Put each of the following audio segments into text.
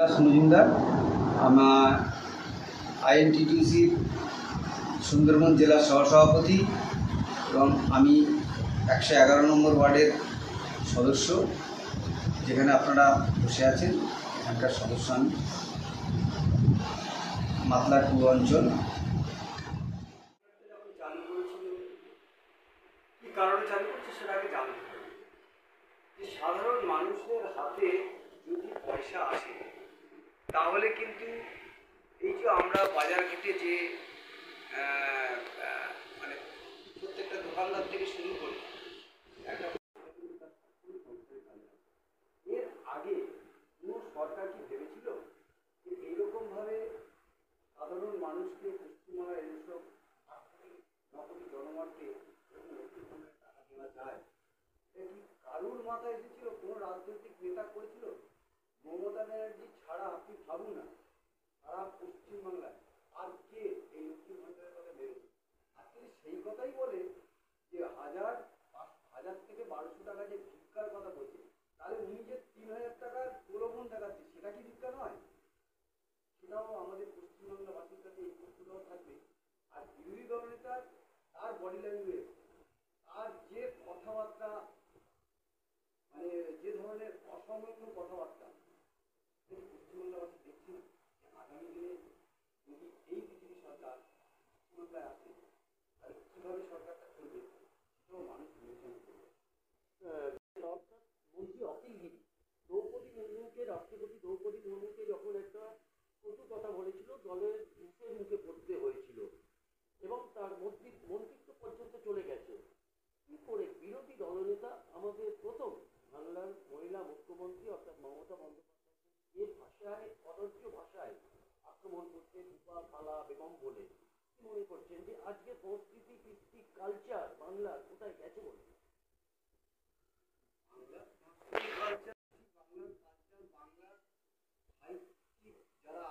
দাস মজুমদার, আমার আইএনটিটিউসির সুন্দরবন জেলার সহসভাপতি এবং আমি 111 নম্বর ওয়ার্ডের সদস্য, যেখানে আপনারা বসে আছেন। এখানকার সদস্য আমি, মাতলা 2 অঞ্চল। চালু করেছিল, কী কারণে চালু করছে সেটা আগে জানতে হবে। যে সাধারণ মানুষের হাতে যদি পয়সা আসে, তাহলে কিন্তু এই যে আমরা বাজার ঘাটে যে মানে প্রত্যেকটা দোকানদার থেকে শুরু করি, একটা এর আগে কোনো সরকার কি ভেবেছিল যে এইরকমভাবে সাধারণ মানুষকে পশ্চিমবাংলার এইসব নকলি জনগণকে টাকা দেওয়া যায়? এটা কি কারুর মাথায় এসেছিল? কোনো রাজনৈতিক নেতা করেছিল? মমতা ব্যানার্জি ছাড়া আপনি ভাবুন না, সারা পশ্চিমবাংলায় আর কে এই লক্ষ্মীর ভাণ্ডারের কথা ভেবেছে? আজকে সেই কথাই বলে যে 1000 থেকে 1200 টাকা যে ভিক্ষার কথা বলছে, তাহলে উনি যে 3000 টাকার প্রলোভন দেখাচ্ছে, সেটা কি ভিক্ষা নয়? সেটাও আমাদের পশ্চিমবাংলাবাসীর কাছে এই প্রশ্নটাও থাকবে। আর বিরোধী দলনেতার তার বডি ল্যাঙ্গুয়েজ, আর যে কথাবার্তা, মানে যে ধরনের অসংলগ্ন কথাবার্তা পশ্চিমবাংলাবাসী দেখছি না। আগামী দিনে যদি এই বিজেপি সরকার পশ্চিমবাংলায় আসে, তাহলে কীভাবে সরকারটা চলবে সেটাও মানুষ বিবেচনা করবে। মন্ত্রী অখিল গিরি দ্রৌপদী মুর্মুকে, রাষ্ট্রপতি দ্রৌপদী মুর্মুকে যখন একটা কটু কথা বলেছিল, দলের মুখে পড়তে হয়েছিল এবং তার মন্ত্রিত্ব পর্যন্ত চলে গেছে। কি করে বিরোধী দলনেতা আমাদের প্রথম বাংলার মহিলা মুখ্যমন্ত্রী অর্থাৎ মমতা বন্দ্যোপাধ্যায় যে ভাষায়, অদর্য ভাষায় আক্রমণ করতে রূপা খালা বেগম বলে, কি মনে করছেন যে আজকে সংস্কৃতি, কৃষ্টি, কালচার বাংলার কোথায় গেছে বলে? যারা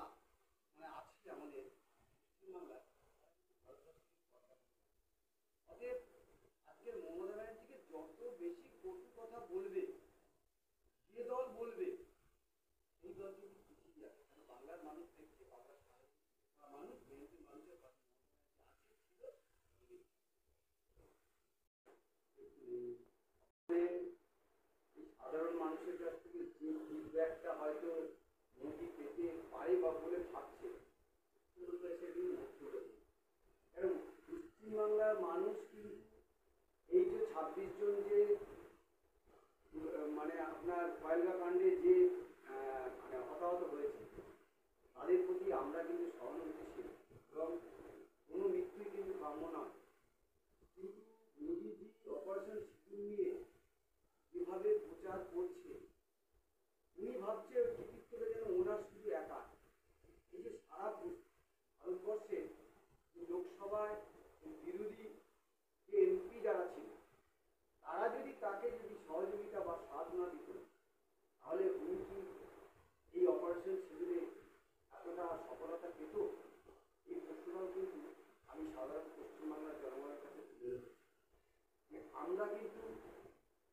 মানে আছে আমাদের পশ্চিমবাংলায়, অতএব আজকের মমতা ব্যানার্জিকে যত বেশি কটু কথা বলবে, যে দল বলবে, সেই দল কিন্তু পিছিয়ে যাবে। কারণ বাংলার মানুষ দেখছে, বাংলার মানুষ, বিএনপির মানুষের পাশে সাধারণ মানুষের কাছ থেকে যে ফিডব্যাকটা হয়তো মোদি পেতে পারে বা বলে ভাবছে, সেদিন মুখ করেছে। কারণ পশ্চিমবাংলার মানুষ কিন্তু এই যে 26 জন যে মানে আপনার কয়লা কাণ্ডে যে মানে হতাহত হয়েছে, তাদের প্রতি আমরা কিন্তু সহানুভূতিশীল এবং কোনো মৃত্যুই কিন্তু কাম্য নয়। কিন্তু মোদিজি অপারেশন সিঁদুর নিয়ে যেভাবে প্রচার করছে, উনি ভাবছে টিকিট করে যেন ওনার শুধু একা। এই যে সারা ভারতবর্ষে লোকসভায় বিরোধী যে এমপি যারা ছিল, তারা যদি তাকে যদি সহযোগিতা বা সাথ না দিত, তাহলে উনি কি এই অপারেশন সিঁদুরে এতটা সফলতা পেত? এই প্রশ্নটাও কিন্তু আমি সাধারণ পশ্চিমবাংলার জনগণের কাছে তুলে ধরছি। আমরা কিন্তু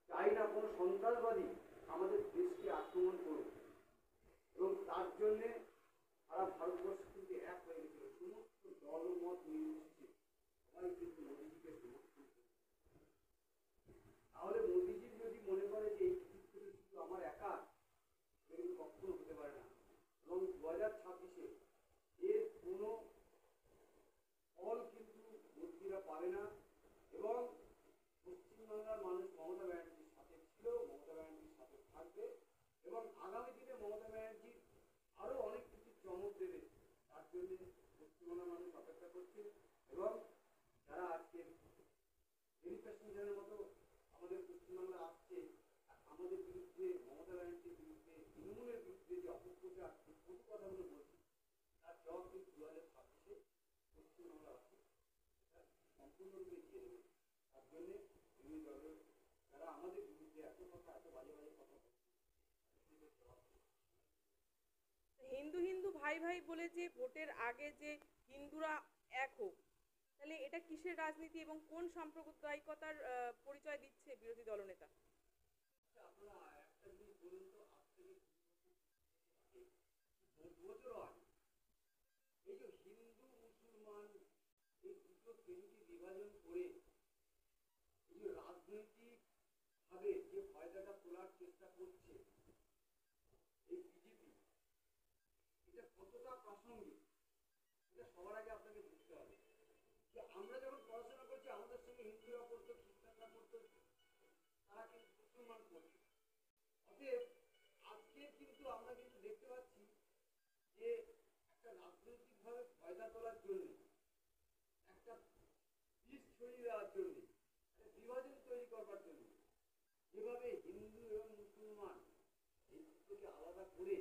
চাই না কোনো সন্ত্রাসবাদী আমাদের দেশকে আক্রমণ করুক, এবং তার জন্যে সারা ভারতবর্ষ কিন্তু এক হয়ে গেছিল। সমস্ত দলমত নির্বিশেষে সবাই কিন্তু মোদীজিকে সমর্থন করে। তাহলে মোদীজি যদি মনে করে যে এই টিকিট শুধু আমার একা, কিন্তু কখনো হতে পারে না। এবং 2026-এ এর কোনো ফল কিন্তু মোদীরা পাবে না। এবং পশ্চিমবাংলার মানুষ মমতা ব্যানার্জির সাথে ছিল, মমতা ব্যানার্জির সাথে থাকবে, এবং আগামী দিনে মমতা ব্যানার্জি আরও অনেক কিছু চমক দেবে। তার জন্য পশ্চিমবাংলার মানুষ অপেক্ষা করছে। এবং যারা আজকে প্যাসেঞ্জারের মতো আমাদের পশ্চিমবাংলা আসছে, আমাদের বিরুদ্ধে, মমতা ব্যানার্জির বিরুদ্ধে, তৃণমূলের বিরুদ্ধে যে অপপ্রচার, কটু কথাগুলো বলছে, তার জবাব কিন্তু 2026-এ পশ্চিমবাংলাবাসী সম্পূর্ণরূপে দিয়ে দেবে। তার জন্যে বিরোধী দলের যারা আমাদের বিরুদ্ধে এত কথা, এত বাজে বাজে কথা বলছে, হিন্দু হিন্দু ভাই ভাই বলে যে ভোটের আগে যে হিন্দুরা এক হোক, তাহলে এটা কিসের রাজনীতি এবং কোন সাম্প্রদায়িকতার পরিচয় দিচ্ছে বিরোধী দলনেতা? আপনারা একটা জিনিস বলুন তো, আজ থেকে 2 বছরও আগে এই যে হিন্দু মুসলমান এই দুটো শ্রেণীকে বিভাজন করে এই যে রাজনৈতিক ভাবে যে ফায়দাটা তোলার চেষ্টা করছে এই বিজেপি, এটা কতটা প্রাসঙ্গিক এটা সবার আগে আপনাকে বুঝতে হবে। যে আমরা যখন পড়াশোনা করছি আমাদের সঙ্গে হিন্দুরা পড়তো, খ্রিস্টানরা পড়তো, তারা কিন্তু মুসলমান পড়তো। অতএব আজকে কিন্তু আমরা কিন্তু দেখতে পাচ্ছি যে একটা রাজনৈতিকভাবে ফায়দা তোলার জন্য, একটা বীজ ছড়িয়ে দেওয়ার জন্য, একটা বিভাজন তৈরি করবার জন্য যেভাবে হিন্দু এবং মুসলমান এই দুটোকে আলাদা করে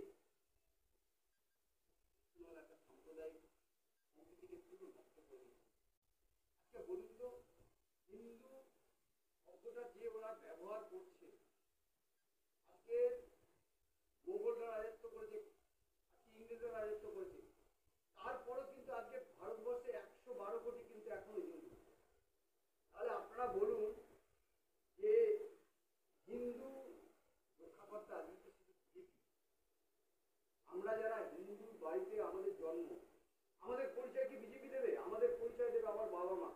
একটা সাম্প্রদায়িক সম্প্রীতিকে পুরো নষ্ট করে দিচ্ছে। আচ্ছা বলুন তো, হিন্দু শব্দটা যে ওরা ব্যবহার করছে, আজকে মোগলরা রাজত্ব করেছে, আজকে ইংরেজরা রাজত্ব করেছে, তারপরেও কিন্তু আজকে ভারতবর্ষে 112 কোটি কিন্তু এখনো হিন্দু। তাহলে আপনারা বলুন যে হিন্দু রক্ষাকর্তা আজকে শুধু বিজেপি। আমরা যারা হিন্দু বাড়িতে আমাদের জন্ম, আমাদের পরিচয় কি বিজেপি দেবে? আমাদের পরিচয় দেবে আমার বাবা মা।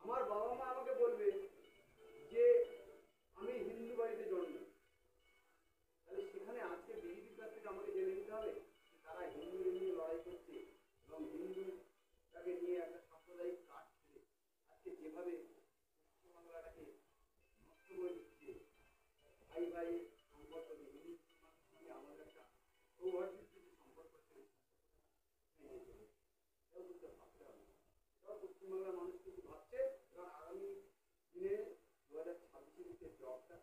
আমার বাবা মা আমাকে বলবে যে আমি হিন্দু বাড়িতে জন্ম। তাহলে সেখানে আজকে বিজেপির কাছ থেকে আমাকে জেনে নিতে হবে তারা হিন্দুদের নিয়ে লড়াই করছে এবং হিন্দুটাকে নিয়ে একটা সাম্প্রদায়িক কাজ ছেড়ে আজকে যেভাবে পশ্চিমবাংলাটাকে নষ্ট করে দিচ্ছে, ভাই ভাই সম্পর্ক নেই, হিন্দু মুসলমানের সঙ্গে আমাদের একটা সৌহার্দ্যপূর্ণ সম্পর্ক ছিল, এটাও কিন্তু ভাবতে হবে। এটাও পশ্চিমবাংলার মানুষ কিন্তু ভাবছে এবং আগামী দিনে 2026-এ যে জবটা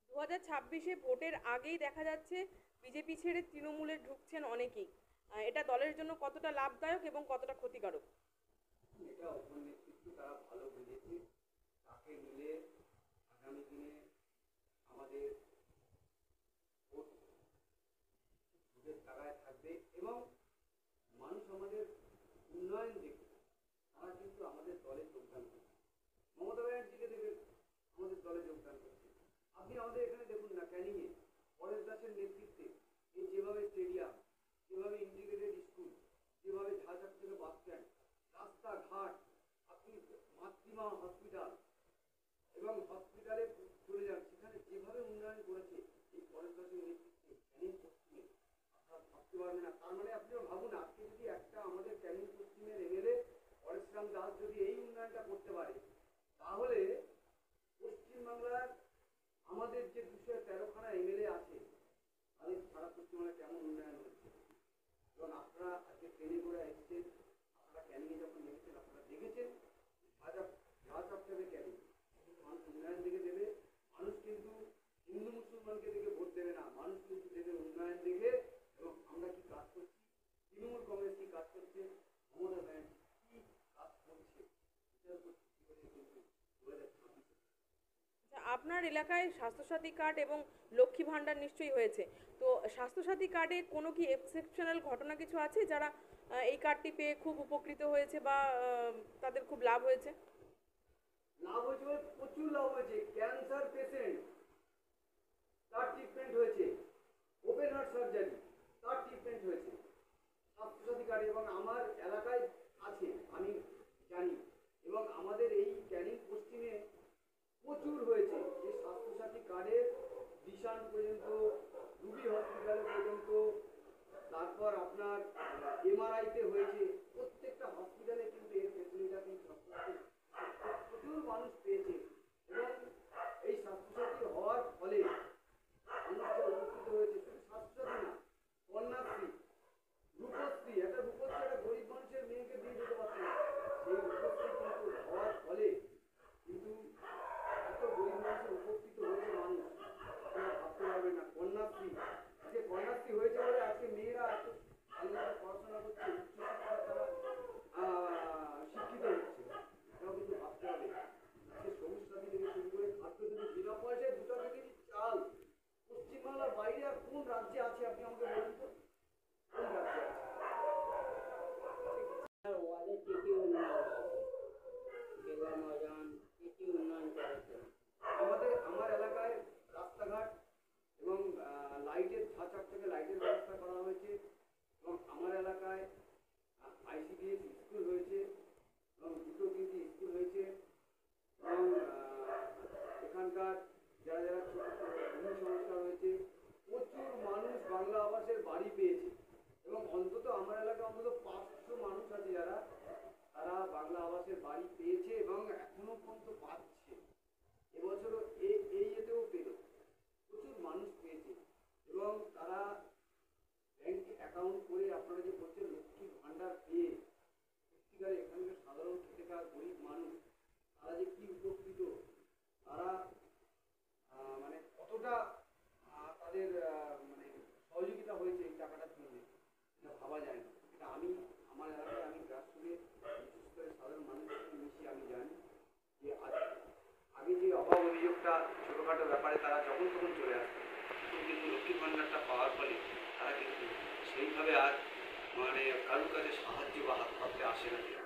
2026-এ ভোটের আগেই দেখা যাচ্ছে বিজেপি ছেড়ে তৃণমূলে ঢুকছেন অনেকেই। এটা দলের জন্য কতটা লাভদায়ক এবং কতটা ক্ষতিকারক? এটা অপর নেতৃত্ব তারা ভালো বুঝেছে, তাকে মিলে আগামী দিনে আমাদের ভোট ভোটের তাগায় থাকবে এবং মানুষ আমাদের উন্নয়ন দেখবে, তারা কিন্তু আমাদের দলে যোগদান করছে। মমতা ব্যানার্জিকে দেখবেন আমাদের দলে যোগদান করছে। আপনি আমাদের এখানে দেখুন না, ক্যানিংয়ে পরেশ দাসের নেতৃত্বে এই যেভাবে স্টেডিয়াম, যেভাবে ইন্টিগ্রেটেড স্কুল, যেভাবে ঝাড়ঝাড় থেকে বাস স্ট্যান্ড, রাস্তাঘাট, আপনি মাতৃমা হসপিটাল এবং হসপিটালে চলে যান, সেখানে যেভাবে উন্নয়ন করেছে এই পরেশ দাসের নেতৃত্বে ক্যানিং পশ্চিমে, আপনারা ভাবতে পারবেন না। তার মানে আপনিও ভাবুন, আজকে যদি একটা আমাদের ক্যানিং পশ্চিমের এমএলএ পরেশরাম দাস যদি এই উন্নয়নটা করতে পারে, তাহলে পশ্চিমবাংলার আমাদের যে 213খানা এমএলএ আছে তাদের সারা পশ্চিমবাংলায় কেমন উন্নয়ন হচ্ছে। এবং আপনারা আজকে ট্রেনে করে এসেছেন, আপনারা ক্যানিংয়ে যখন নেমেছেন আপনারা দেখেছেন ঝাড়চপটাবে ক্যানিং, মানুষ উন্নয়ন দেখে দেবে। মানুষ কিন্তু হিন্দু মুসলমানকে দেখে ভোট দেবে না, মানুষ কিন্তু দেবে উন্নয়ন দেখে। এবং আমরা কি কাজ করছি, তৃণমূল কংগ্রেস কি কাজ করছে, মমতা ব্যানার্জি কি কাজ করছে, এটার উপর ভিত্তি করে কিন্তু 2026 আপনার এলাকায় স্বাস্থ্যসাথী কার্ড এবং লক্ষ্মী ভাণ্ডার নিশ্চয়ই হয়েছে, তো স্বাস্থ্যসাথী কার্ডে কোনো কি এক্সেপশনাল ঘটনা কিছু আছে যারা এই কার্ডটি পেয়ে খুব উপকৃত হয়েছে বা তাদের খুব লাভ হয়েছে? লাভ হয়েছে, প্রচুর লাভ হয়েছে। ক্যান্সার পেশেন্ট তার ট্রিটমেন্ট হয়েছে, ওপেন হার্ট সার্জারি তার ট্রিটমেন্ট হয়েছে স্বাস্থ্যসাথী কার্ডে। এবং আমার এলাকায় আছে, আমি জানি, এবং আমাদের এই ক্যানিং পশ্চিমে প্রচুর হয়েছে। এই স্বাস্থ্যসাথী কার্ডের দিশান পর্যন্ত, রুবি হসপিটাল পর্যন্ত, তারপর আপনার এমআরআইতে হয়েছে, প্রত্যেকটা হসপিটালে কিন্তু এর ফেসিলিটি কিন্তু প্রচুর মানুষ পেয়েছে। এবং এই স্বাস্থ্যসাথী হওয়ার ফলে মানুষরা উপকৃত হয়েছে। শুধু স্বাস্থ্যসাথী না, কন্যাশ্রী, রূপশ্রী, একটা রূপশ্রী একটা গরিব মানুষের মেয়েকে দিয়ে যেতে পারছে না, তারা যে কি উপকৃত, তারা মানে কতটা তাদের মানে সহযোগিতা হয়েছে এই টাকাটার জন্য, এটা ভাবা যায় না। এটা আমি আমার এলাকায় আমি গ্রাসরুটে বিশেষ করে সাধারণ মানুষের সাথে মিশি, আমি জানি যে আগে যে অভাব অভিযোগটা ছোটোখাটো ব্যাপারে তারা যখন তখন চলে আসতো, কিন্তু লক্ষ্মীর ভাণ্ডারটা পাওয়ার ফলে তারা কিন্তু সেইভাবে আর মানে কারোর কাছে সাহায্য বা হাত পাততে আসে না।